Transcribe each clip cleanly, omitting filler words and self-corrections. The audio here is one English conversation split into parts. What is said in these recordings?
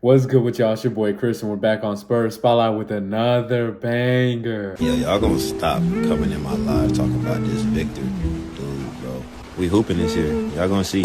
What's good with y'all? It's your boy Chris, and we're back on Spurs Spotlight with another banger. Yeah, y'all gonna stop coming in my live talking about this Victor dude, bro. We hooping this year. Y'all gonna see.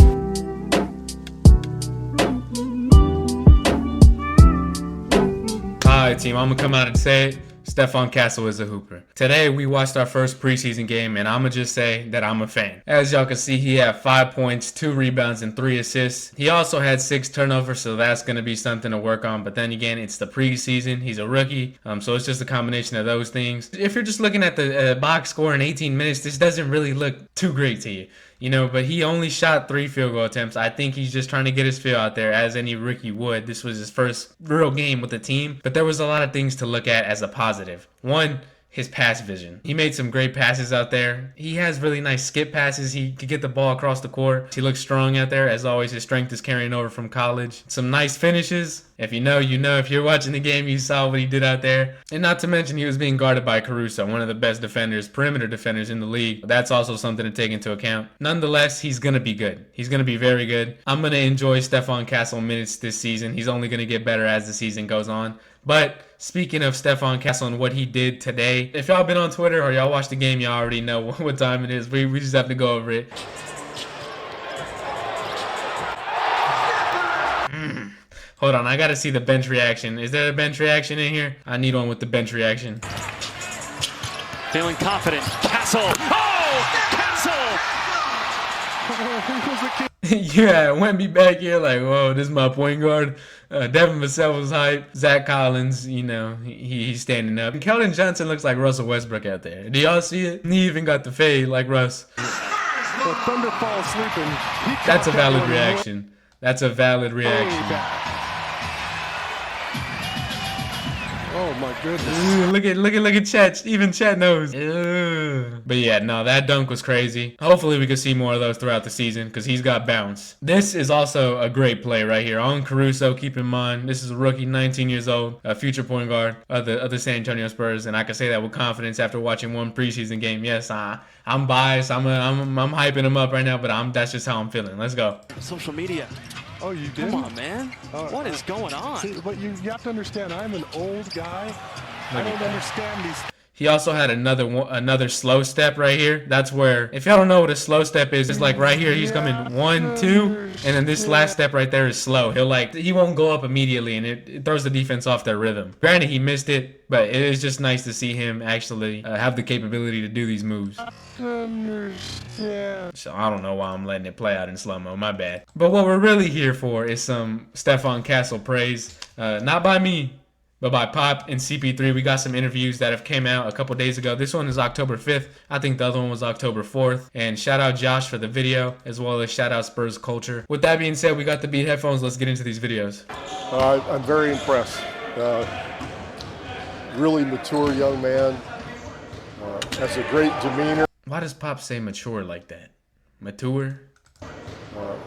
Alright, team, I'm gonna come out and say it. Stefon Castle is a hooper. Today, we watched our first preseason game, and I'm gonna just say that I'm a fan. As y'all can see, he had 5 points, 2 rebounds, and 3 assists. He also had 6 turnovers, so that's gonna be something to work on. But then again, it's the preseason. He's a rookie, so it's just a combination of those things. If you're just looking at the box score in 18 minutes, this doesn't really look too great to you. But he only shot 3 field goal attempts. I think he's just trying to get his feel out there, as any rookie would. This was his first real game with the team, but there was a lot of things to look at as a positive. One, his pass vision. He made some great passes out there. He has really nice skip passes. He could get the ball across the court. He looks strong out there. As always, his strength is carrying over from college. Some nice finishes. If you know, you know. If you're watching the game, you saw what he did out there. And not to mention, he was being guarded by Caruso, one of the best defenders, perimeter defenders in the league. That's also something to take into account. Nonetheless, he's going to be good. He's going to be very good. I'm going to enjoy Stefon Castle minutes this season. He's only going to get better as the season goes on. But speaking of Stefon Castle and what he did today, if y'all been on Twitter or y'all watched the game, y'all already know what time it is. We just have to go over it. Hold on, I gotta see the bench reaction. Is there a bench reaction in here? I need one with the bench reaction. Feeling confident. Castle. Oh! Castle! Yeah, Wemby back here like, whoa, this is my point guard. Devin Vassell was hype. Zach Collins, he's standing up. And Keldon Johnson looks like Russell Westbrook out there. Do y'all see it? He even got the fade like Russ. The Thunder falls sleeping. That's a valid reaction. That's a valid reaction. Oh my goodness. Look at Chet. Even Chet knows. But yeah, no, that dunk was crazy. Hopefully we can see more of those throughout the season because he's got bounce. This is also a great play right here on Caruso. Keep in mind, this is a rookie, 19 years old, a future point guard of the San Antonio Spurs, and I can say that with confidence after watching one preseason game. Yes, I'm biased. I'm hyping him up right now, but that's just how I'm feeling. Let's go. Social media. Oh, you did? Come on, man. What is going on? See, but you have to understand, I'm an old guy. I don't understand these. He also had another slow step right here. That's where, if y'all don't know what a slow step is, it's like right here he's coming 1, 2, and then this last step right there is slow. He won't go up immediately, and it throws the defense off their rhythm. Granted, he missed it, but it is just nice to see him actually have the capability to do these moves. So I don't know why I'm letting it play out in slow-mo, my bad. But what we're really here for is some Stefon Castle praise, not by me, but by Pop and CP3. We got some interviews that have came out a couple days ago. This one is October 5th. I think the other one was October 4th. And shout out Josh for the video, as well as shout out Spurs Culture. With that being said, we got the Beat headphones. Let's get into these videos. I'm very impressed. Really mature young man. Has a great demeanor. Why does Pop say mature like that? Mature?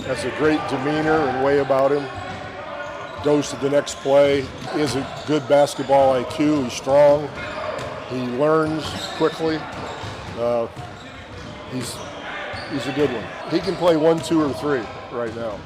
Has a great demeanor and way about him. Goes to the next play. He has a good basketball IQ. He's strong. He learns quickly. He's a good one. He can play 1, 2, or 3 right now.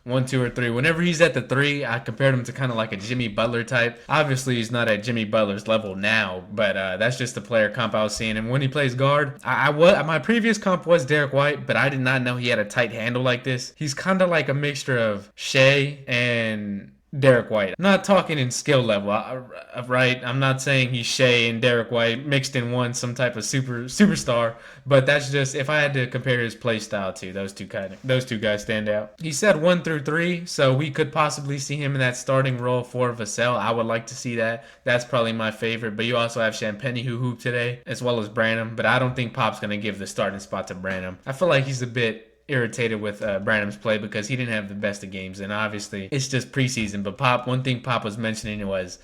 1, 2, or 3. Whenever he's at the 3, I compared him to kind of like a Jimmy Butler type. Obviously, he's not at Jimmy Butler's level now, but that's just the player comp I was seeing. And when he plays guard, my previous comp was Derek White, but I did not know he had a tight handle like this. He's kind of like a mixture of Shea and Derek White. I'm not talking in skill level, right? I'm not saying he's Shea and Derek White mixed in one, some type of superstar, but that's just, if I had to compare his play style to those two guys stand out. He said 1 through 3, so we could possibly see him in that starting role for Vassell. I would like to see that. That's probably my favorite, but you also have Champagnie who hooped today, as well as Branham, but I don't think Pop's going to give the starting spot to Branham. I feel like he's a bit irritated with Branham's play because he didn't have the best of games, and obviously it's just preseason. But one thing Pop was mentioning was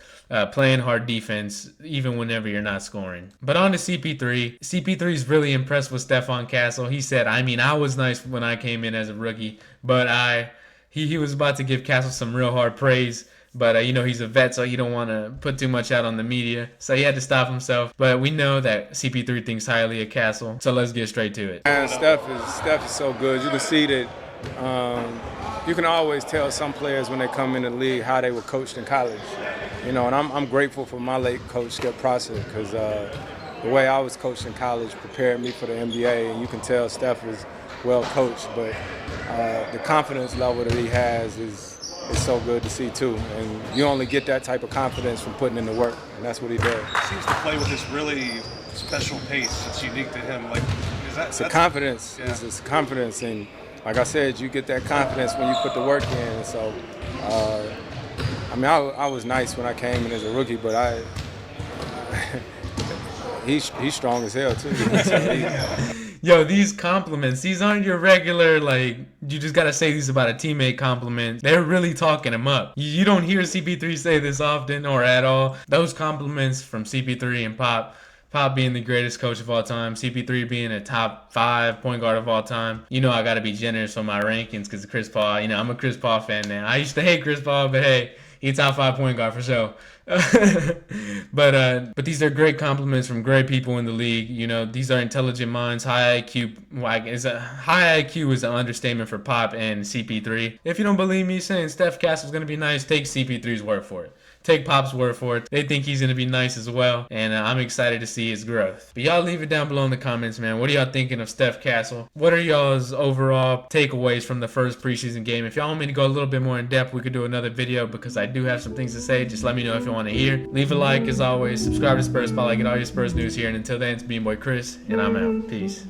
playing hard defense even whenever you're not scoring. But on to CP3. CP3's really impressed with Stefon Castle. He said, I was nice when I came in as a rookie, but he was about to give Castle some real hard praise. But, he's a vet, so he don't want to put too much out on the media. So he had to stop himself. But we know that CP3 thinks highly of Castle. So let's get straight to it. Man, Steph is so good. You can see that you can always tell some players when they come in the league how they were coached in college. You know, and I'm grateful for my late coach, Skip Prosser, because the way I was coached in college prepared me for the NBA, and you can tell Steph is well coached, but the confidence level that he has is so good to see too. And you only get that type of confidence from putting in the work, and that's what he does. He seems to play with this really special pace. It's unique to him. Like, it's a confidence. Yeah. It's confidence, and like I said, you get that confidence when you put the work in. So, I mean, I was nice when I came in as a rookie, but he's strong as hell too. Yo, these compliments, these aren't your regular, like, you just gotta say these about a teammate compliment. They're really talking him up. You don't hear CP3 say this often or at all. Those compliments from CP3 and Pop being the greatest coach of all time, CP3 being a top 5 point guard of all time. You know I gotta be generous on my rankings because Chris Paul, you know, I'm a Chris Paul fan now. I used to hate Chris Paul, but hey, he's top 5 point guard for sure. But these are great compliments from great people in the league. You know, these are intelligent minds, high IQ. High IQ is an understatement for Pop and CP3. If you don't believe me saying Stef Castle's gonna be nice, take CP3's word for it. Take Pop's word for it. They think he's going to be nice as well, and I'm excited to see his growth. But y'all leave it down below in the comments, man. What are y'all thinking of Stef Castle? What are y'all's overall takeaways from the first preseason game? If y'all want me to go a little bit more in depth, we could do another video because I do have some things to say. Just let me know if you want to hear. Leave a like as always. Subscribe to Spurs Spotlight. Get all your Spurs news here. And until then, it's me, boy Chris, and I'm out. Peace.